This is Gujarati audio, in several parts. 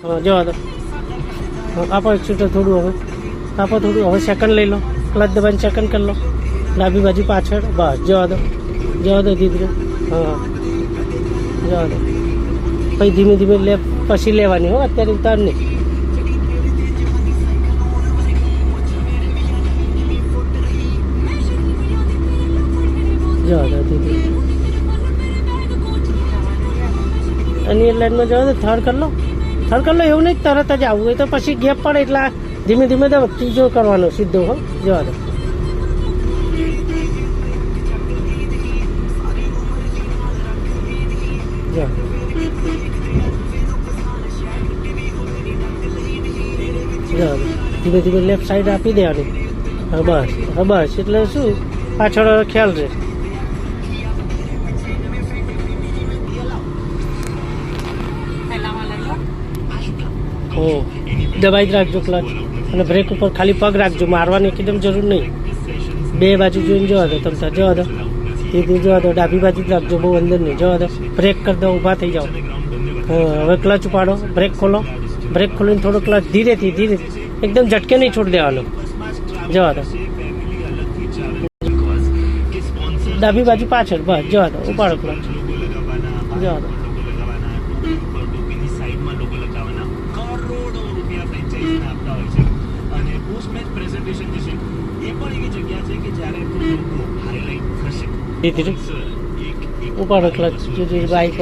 હા જવા દો. આપો એક્સિલેટર થોડું હવે, આપો થોડું હવે. સેકન્ડ લઈ લો, ક્લચ દબાઈને સેકન્ડ કરી લો. ડાબી બાજુ પાછળ, બસ જવા દો. જવા દો ધીરે. હા જવા દો. પછી ધીમે ધીમે પછી લેવાની હો, અત્યારે ઉતાર નહીં. જવા દો ધીરે. અને એ લાઈનમાં જવા દો. થર્ડ કરી લો, થર્ડ કરી લો. એવું નહીં તરત જ આવવું હોય તો પછી ગેપ પડે એટલે ધીમે ધીમે તો ત્રીજો કરવાનો સીધો. હો જવા દો. જવા દો. ધીમે ધીમે લેફ્ટ સાઈડ આપી દેવાની. હા બસ, હા બસ. એટલે શું પાછળ ખ્યાલ રહે. દબાઈ જ રાખજો ક્લચ, અને બ્રેક ઉપર ખાલી પગ રાખજો, મારવાની એકદમ જરૂર નહીં. બે બાજુ જોઈને જવા દો. તમે જવા દો. ધીરે જવા દો. ડાબી બાજુ જ રાખજો, બહુ અંદર નહીં. જવા દો. બ્રેક કરી દો, ઊભા થઈ જાઓ. હવે ક્લચ ઉપાડો, બ્રેક ખોલો. બ્રેક ખોલીને થોડો ક્લચ ધીરેથી એકદમ ઝટકે નહીં છોડી દેવાનો. જવા દો. ડાબી બાજુ પાછળ, બસ જવા દો. ઉપાડો ક્લચ. જવા દો. ઉપાડો ક્લચ. બાઇક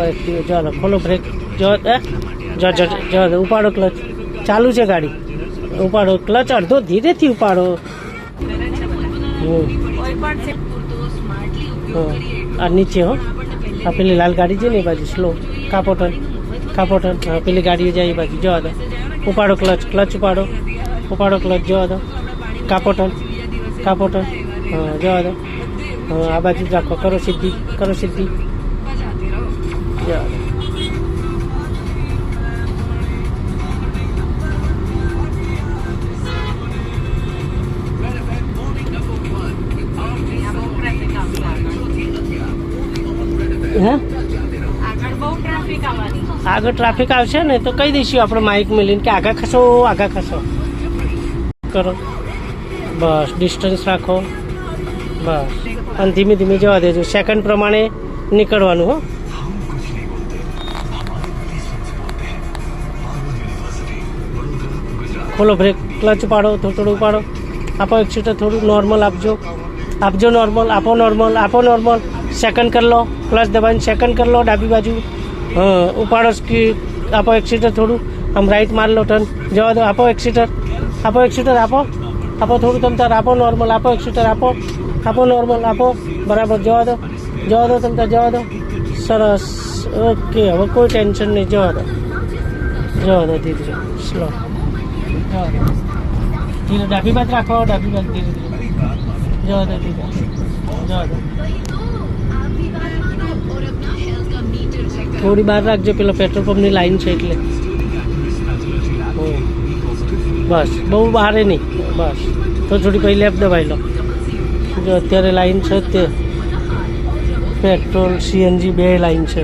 જવા દો. ખોલો બ્રેક. જવા દો. ઉપાડો ક્લચ. ચાલુ છે ગાડી. ઉપાડો ક્લચ અડધો, ધીરેથી ઉપાડો. આ નીચે હો, આ પેલી લાલ ગાડી છે ને એ બાજુ સ્લો. કાપો ટર્ન. હા પેલી ગાડીઓ જાય એ બાજુ. જવા દો. ઉપાડો ક્લચ. ઉપાડો. ક્લચ. જવા દો. કાપો ટર્ન. હા જવા દો. આ બાજુ જ રાખો. કરો સીધી. જવા દો. આગળ ટ્રાફિક આવશે ને તો કહી દઈશું આપણે માઇક મેલીને કે આગા ખસો કરો. બસ ડિસ્ટન્સ રાખો. બસ અને ધીમે ધીમે જવા દેજો. સેકન્ડ પ્રમાણે નીકળવાનું. હો ખોલો બ્રેક. ક્લચ ઉપાડો. થોડું ઉપાડો. આપો એક્સિલેટર થોડું નોર્મલ આપજો. નોર્મલ. આપો નોર્મલ. સેકન્ડ કરી લો. ક્લચ દબાઈને સેકન્ડ કરી લો. ડાબી બાજુ ઉપાડો. આપો એક્સિલેટર થોડું આમ રાઈટ માર લો. ટર્ન. જવા દો. આપો એક્સિલેટર. આપો થોડું. તમ તાર આપો નોર્મલ. આપો એક્સિલેટર. આપો નોર્મલ. આપો બરાબર. જવા દો. તમ તાર જવા દો. સરસ. ઓકે. હવે કોઈ ટેન્શન નહીં. જવા દો. ધીરે સ્લો. ધીરે ડાબી બાજુ રાખો. ધીરે જવા દો. જવા દો. થોડી બહાર રાખજો, પેલો પેટ્રોલ પંપની લાઈન છે એટલે. બસ બહુ બહાર નહીં. બસ થોડી પછી લેફ્ટ દબાઈ લો. જો અત્યારે લાઈન છે તે પેટ્રોલ CNG બે લાઈન છે.